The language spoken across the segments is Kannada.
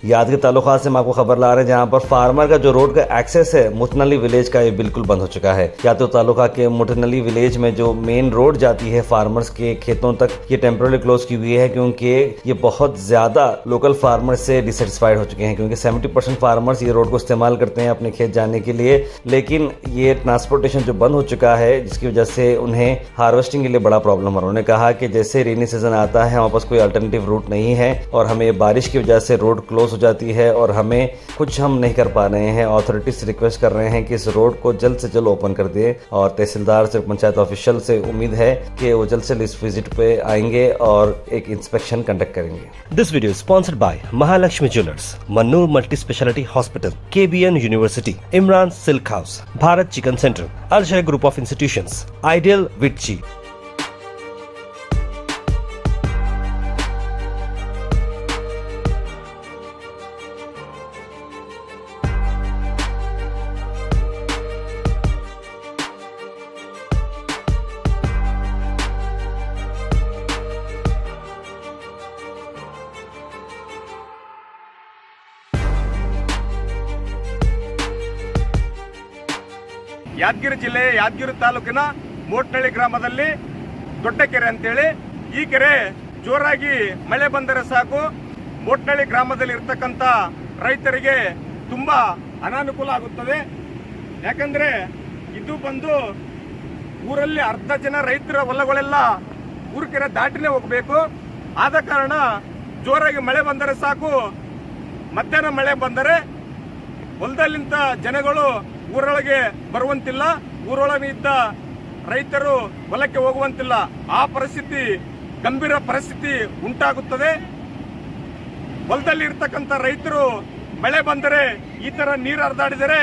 यादगीर तालुका से हम आपको खबर ला रहे हैं जहां पर फार्मर का जो रोड का एक्सेस है मुतनली विलेज का ये बिल्कुल बंद हो चुका है। यादगीर तालुका के मुतनली विलेज में जो मेन रोड जाती है फार्मर्स के खेतों तक, ये टेम्पररी क्लोज की हुई है क्योंकि ये बहुत ज्यादा लोकल फार्मर से डिससेटिस्फाइड हो चुके हैं क्योंकि 70% फार्मर्स ये रोड को इस्तेमाल करते हैं अपने खेत जाने के लिए, लेकिन ये ट्रांसपोर्टेशन जो बंद हो चुका है जिसकी वजह से उन्हें हार्वेस्टिंग के लिए बड़ा प्रॉब्लम हो रहा है। उन्होंने कहा कि जैसे रेनी सीजन आता है हमारे पास कोई अल्टरनेटिव रूट नहीं है और हमें बारिश की वजह से रोड क्लोज हो जाती है और हमें कुछ हम नहीं कर पा रहे हैं। अथॉरिटी से रिक्वेस्ट कर रहे हैं कि इस रोड को जल्द से जल्द ओपन कर दिए और तहसीलदार से पंचायत ऑफिशियल से उम्मीद है कि वो जल्द से जल्द इस विजिट पे आएंगे और एक इंस्पेक्शन कंडक्ट करेंगे। This video sponsored by Mahalakshmi jewellers, Mannur multi speciality hospital, KBN university, Imran silk house, Bharat chicken centre, Al group of institutions, ideal विटची। ಯಾದಗಿರಿ ಜಿಲ್ಲೆ ಯಾದಗಿರಿ ತಾಲೂಕಿನ ಮೋಟ್ನಳ್ಳಿ ಗ್ರಾಮದಲ್ಲಿ ದೊಡ್ಡ ಕೆರೆ ಅಂತೇಳಿ, ಈ ಕೆರೆ ಜೋರಾಗಿ ಮಳೆ ಬಂದರೆ ಸಾಕು ಮೋಟ್ನಳ್ಳಿ ಗ್ರಾಮದಲ್ಲಿ ಇರ್ತಕ್ಕಂಥ ರೈತರಿಗೆ ತುಂಬಾ ಅನಾನುಕೂಲ ಆಗುತ್ತದೆ. ಯಾಕಂದ್ರೆ ಇದು ಬಂದು ಊರಲ್ಲಿ ಅರ್ಧ ಜನ ರೈತರ ಹೊಲಗಳೆಲ್ಲ ಊರು ಕೆರೆ ದಾಟಿನೇ ಹೋಗಬೇಕು. ಆದ ಕಾರಣ ಜೋರಾಗಿ ಮಳೆ ಬಂದರೆ ಸಾಕು, ಮಧ್ಯಾಹ್ನ ಮಳೆ ಬಂದರೆ ಹೊಲದಲ್ಲಿಂದ ಜನಗಳು ಊರೊಳಗೆ ಬರುವಂತಿಲ್ಲ, ಊರೊಳಗೆ ಇದ್ದ ರೈತರು ಹೊಲಕ್ಕೆ ಹೋಗುವಂತಿಲ್ಲ. ಆ ಪರಿಸ್ಥಿತಿ ಗಂಭೀರ ಪರಿಸ್ಥಿತಿ ಉಂಟಾಗುತ್ತದೆ. ಹೊಲದಲ್ಲಿ ಇರ್ತಕ್ಕಂಥ ರೈತರು ಮಳೆ ಬಂದರೆ ಈ ತರ ನೀರು ಹರಿದಾಡಿದರೆ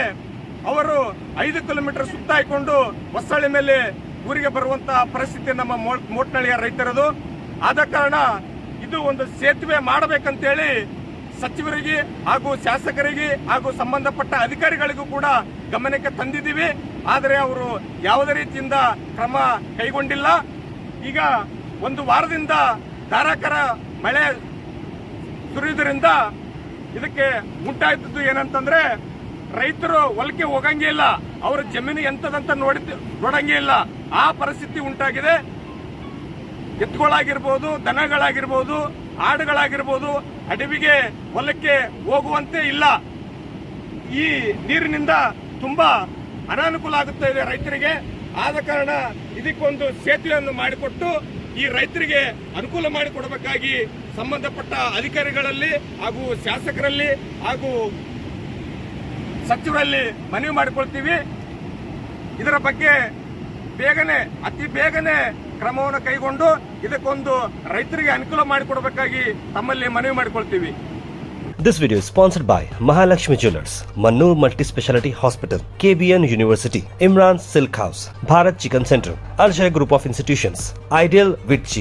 ಅವರು 5 ಕಿಲೋಮೀಟರ್ ಸುತ್ತ ಹಾಕೊಂಡು ಹೊಸಳ್ಳಿ ಮೇಲೆ ಊರಿಗೆ ಬರುವಂತಹ ಪರಿಸ್ಥಿತಿ ನಮ್ಮ ಮೋಟ್ನಳ್ಳಿಯ ರೈತರದು. ಆದ ಕಾರಣ ಇದು ಒಂದು ಸೇತುವೆ ಮಾಡಬೇಕಂತೇಳಿ ಸಚಿವರಿಗೆ ಹಾಗೂ ಶಾಸಕರಿಗೆ ಹಾಗೂ ಸಂಬಂಧಪಟ್ಟ ಅಧಿಕಾರಿಗಳಿಗೂ ಕೂಡ ಗಮನಕ್ಕೆ ತಂದಿದ್ದೀವಿ. ಆದರೆ ಅವರು ಯಾವುದೇ ರೀತಿಯಿಂದ ಕ್ರಮ ಕೈಗೊಂಡಿಲ್ಲ. ಈಗ ಒಂದು ವಾರದಿಂದ ಧಾರಾಕಾರ ಮಳೆ ಸುರಿಯುವುದರಿಂದ ಇದಕ್ಕೆ ಉಂಟಾಯ್ತದ್ದು ಏನಂತಂದ್ರೆ ರೈತರು ಹೊಲಕ್ಕೆ ಹೋಗಂಗೇ ಇಲ್ಲ, ಅವರ ಜಮೀನು ಎಂತದಂತ ನೋಡಂಗೇ ಇಲ್ಲ. ಆ ಪರಿಸ್ಥಿತಿ ಉಂಟಾಗಿದೆ. ಎತ್ತುಗಳಾಗಿರ್ಬೋದು, ದನಗಳಾಗಿರ್ಬೋದು, ಆಡುಗಳಾಗಿರ್ಬೋದು ಅಡವಿಗೆ ಹೊಲಕ್ಕೆ ಹೋಗುವಂತೆ ಇಲ್ಲ. ಈ ನೀರಿನಿಂದ ತುಂಬಾ ಅನಾನುಕೂಲ ಆಗುತ್ತಾ ಇದೆ ರೈತರಿಗೆ. ಆದ ಕಾರಣ ಇದಕ್ಕೊಂದು ಸೇತುವೆಯನ್ನು ಮಾಡಿಕೊಟ್ಟು ಈ ರೈತರಿಗೆ ಅನುಕೂಲ ಮಾಡಿಕೊಡಬೇಕಾಗಿ ಸಂಬಂಧಪಟ್ಟ ಅಧಿಕಾರಿಗಳಲ್ಲಿ ಹಾಗೂ ಶಾಸಕರಲ್ಲಿ ಹಾಗೂ ಸಚಿವರಲ್ಲಿ ಮನವಿ ಮಾಡಿಕೊಳ್ತೀವಿ. ಇದರ ಬಗ್ಗೆ ಅತಿ ಬೇಗನೆ ಕ್ರಮವನ್ನು ಕೈಗೊಂಡು ಇದಕ್ಕೊಂದು ರೈತರಿಗೆ ಅನುಕೂಲ ಮಾಡಿಕೊಡಬೇಕಾಗಿ ತಮ್ಮಲ್ಲಿ ಮನವಿ ಮಾಡಿಕೊಳ್ತೀವಿ. This video is sponsored by Mahalakshmi Jewelers, Mannur Multi Speciality Hospital, KBN University, Imran Silk House, Bharat Chicken Center, Al Group of Institutions, Ideal Vitchi.